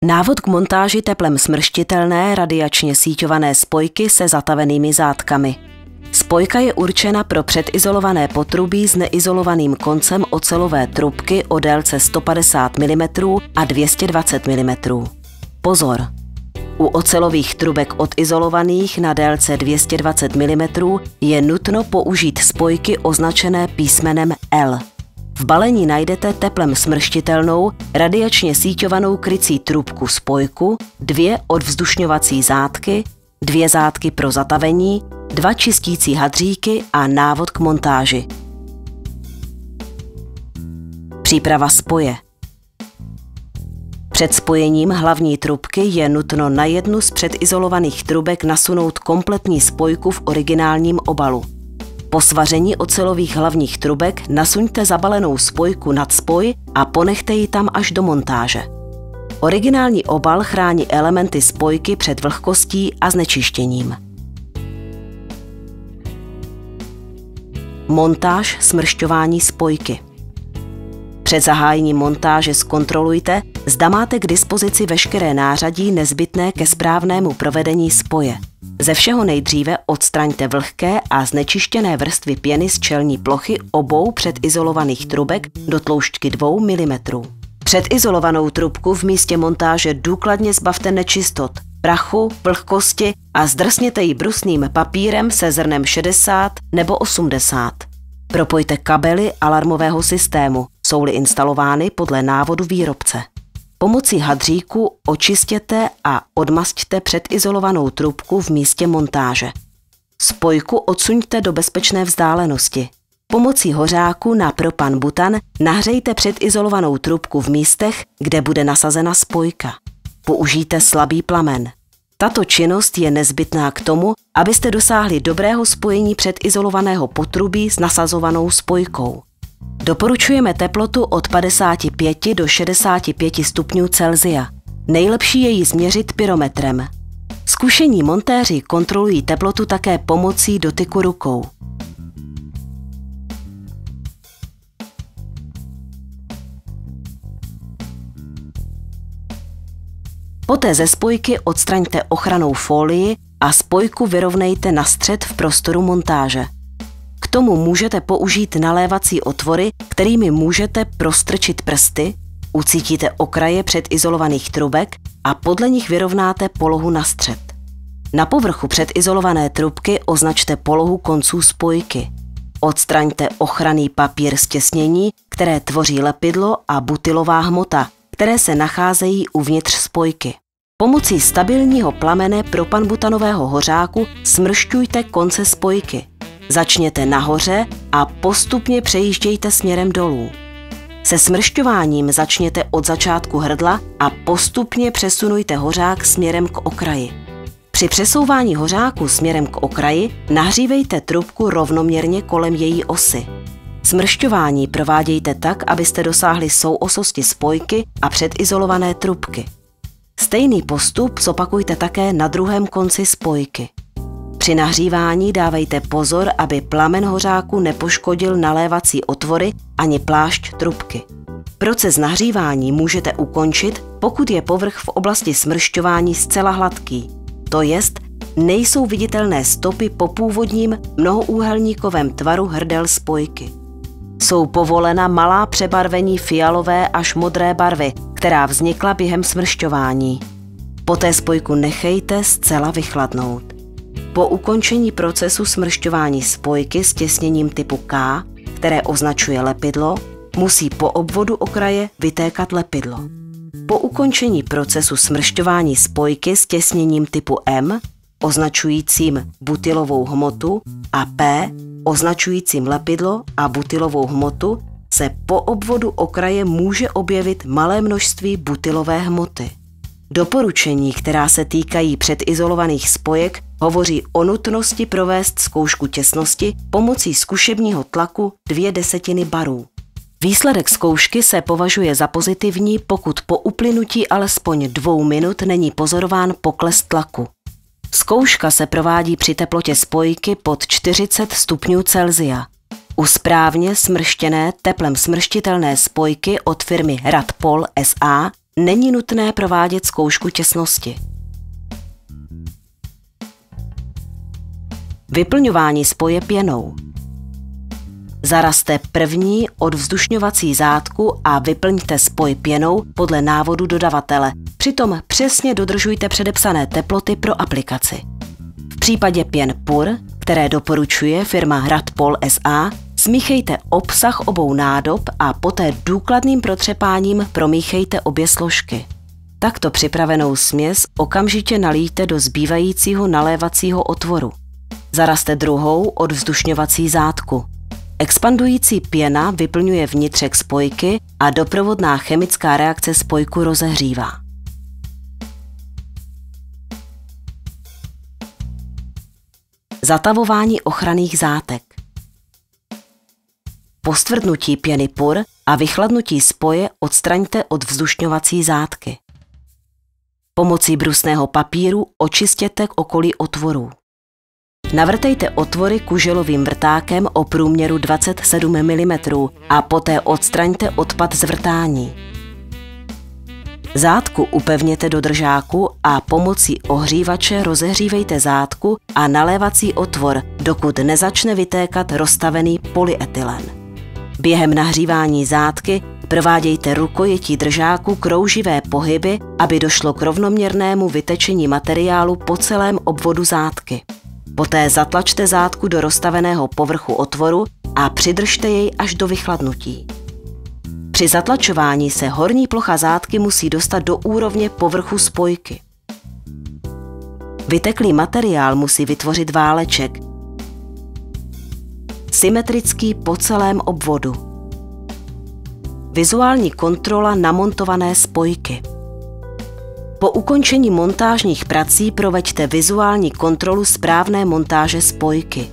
Návod k montáži teplem smrštitelné radiačně síťované spojky se zatavenými zátkami. Spojka je určena pro předizolované potrubí s neizolovaným koncem ocelové trubky o délce 150 mm a 220 mm. Pozor! U ocelových trubek odizolovaných na délce 220 mm je nutno použít spojky označené písmenem L. V balení najdete teplem smrštitelnou, radiačně síťovanou krycí trubku spojku, 2 odvzdušňovací zátky, 2 zátky pro zatavení, 2 čistící hadříky a návod k montáži. Příprava spoje. Před spojením hlavní trubky je nutno na jednu z předizolovaných trubek nasunout kompletní spojku v originálním obalu. Po svaření ocelových hlavních trubek nasuňte zabalenou spojku nad spoj a ponechte ji tam až do montáže. Originální obal chrání elementy spojky před vlhkostí a znečištěním. Montáž smršťování spojky. Před zahájením montáže zkontrolujte, zda máte k dispozici veškeré nářadí nezbytné ke správnému provedení spoje. Ze všeho nejdříve odstraňte vlhké a znečištěné vrstvy pěny z čelní plochy obou předizolovaných trubek do tloušťky 2 mm. Předizolovanou trubku v místě montáže důkladně zbavte nečistot, prachu, vlhkosti a zdrsněte ji brusným papírem se zrnem 60 nebo 80. Propojte kabely alarmového systému, jsou-li instalovány podle návodu výrobce. Pomocí hadříku očistěte a odmasťte předizolovanou trubku v místě montáže. Spojku odsuňte do bezpečné vzdálenosti. Pomocí hořáku na propan-butan nahřejte předizolovanou trubku v místech, kde bude nasazena spojka. Použijte slabý plamen. Tato činnost je nezbytná k tomu, abyste dosáhli dobrého spojení předizolovaného potrubí s nasazovanou spojkou. Doporučujeme teplotu od 55 do 65 stupňů Celsia. Nejlepší je ji změřit pyrometrem. Zkušení montéři kontrolují teplotu také pomocí dotyku rukou. Poté ze spojky odstraňte ochrannou folii a spojku vyrovnejte na střed v prostoru montáže. K tomu můžete použít nalévací otvory, kterými můžete prostrčit prsty, ucítíte okraje předizolovaných trubek a podle nich vyrovnáte polohu na střed. Na povrchu předizolované trubky označte polohu konců spojky. Odstraňte ochranný papír stěsnění, které tvoří lepidlo a butylová hmota, které se nacházejí uvnitř spojky. Pomocí stabilního plamene propan-butanového hořáku smršťujte konce spojky. Začněte nahoře a postupně přejíždějte směrem dolů. Se smršťováním začněte od začátku hrdla a postupně přesunujte hořák směrem k okraji. Při přesouvání hořáku směrem k okraji nahřívejte trubku rovnoměrně kolem její osy. Smršťování provádějte tak, abyste dosáhli souososti spojky a předizolované trubky. Stejný postup zopakujte také na druhém konci spojky. Při nahřívání dávejte pozor, aby plamen hořáku nepoškodil nalévací otvory ani plášť trubky. Proces nahřívání můžete ukončit, pokud je povrch v oblasti smršťování zcela hladký. To jest, nejsou viditelné stopy po původním mnohoúhelníkovém tvaru hrdel spojky. Jsou povolena malá přebarvení fialové až modré barvy, která vznikla během smršťování. Poté spojku nechejte zcela vychladnout. Po ukončení procesu smršťování spojky s těsněním typu K, které označuje lepidlo, musí po obvodu okraje vytékat lepidlo. Po ukončení procesu smršťování spojky s těsněním typu M, označujícím butylovou hmotu, a P, označujícím lepidlo a butylovou hmotu, se po obvodu okraje může objevit malé množství butylové hmoty. Doporučení, která se týkají předizolovaných spojek, hovoří o nutnosti provést zkoušku těsnosti pomocí zkušebního tlaku 0,2 barů. Výsledek zkoušky se považuje za pozitivní, pokud po uplynutí alespoň 2 minut není pozorován pokles tlaku. Zkouška se provádí při teplotě spojky pod 40 stupňů Celsia. U správně smrštěné teplem smrštitelné spojky od firmy Radpol S.A. není nutné provádět zkoušku těsnosti. Vyplňování spoje pěnou. Zarazte první odvzdušňovací zátku a vyplňte spoj pěnou podle návodu dodavatele. Přitom přesně dodržujte předepsané teploty pro aplikaci. V případě pěn PUR, které doporučuje firma Hradpol SA, smíchejte obsah obou nádob a poté důkladným protřepáním promíchejte obě složky. Takto připravenou směs okamžitě nalijte do zbývajícího nalévacího otvoru. Zarazte druhou odvzdušňovací zátku. Expandující pěna vyplňuje vnitřek spojky a doprovodná chemická reakce spojku rozehřívá. Zatavování ochranných zátek. Po stvrdnutí pěny PUR a vychladnutí spoje odstraňte odvzdušňovací zátky. Pomocí brusného papíru očistěte okolí otvorů. Navrtejte otvory kuželovým vrtákem o průměru 27 mm a poté odstraňte odpad z vrtání. Zátku upevněte do držáku a pomocí ohřívače rozehřívejte zátku a nalévací otvor, dokud nezačne vytékat roztavený polyetylen. Během nahřívání zátky provádějte rukojetí držáku krouživé pohyby, aby došlo k rovnoměrnému vytečení materiálu po celém obvodu zátky. Poté zatlačte zátku do roztaveného povrchu otvoru a přidržte jej až do vychladnutí. Při zatlačování se horní plocha zátky musí dostat do úrovně povrchu spojky. Vyteklý materiál musí vytvořit váleček, symetrický po celém obvodu. Vizuální kontrola namontované spojky. Po ukončení montážních prací proveďte vizuální kontrolu správné montáže spojky.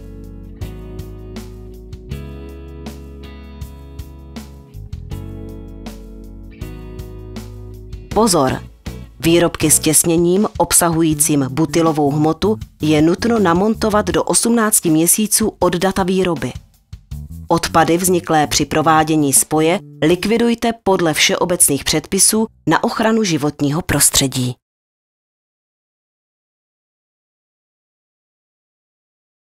Pozor! Výrobky s těsněním obsahujícím butylovou hmotu je nutno namontovat do 18 měsíců od data výroby. Odpady vzniklé při provádění spoje likvidujte podle všeobecných předpisů na ochranu životního prostředí.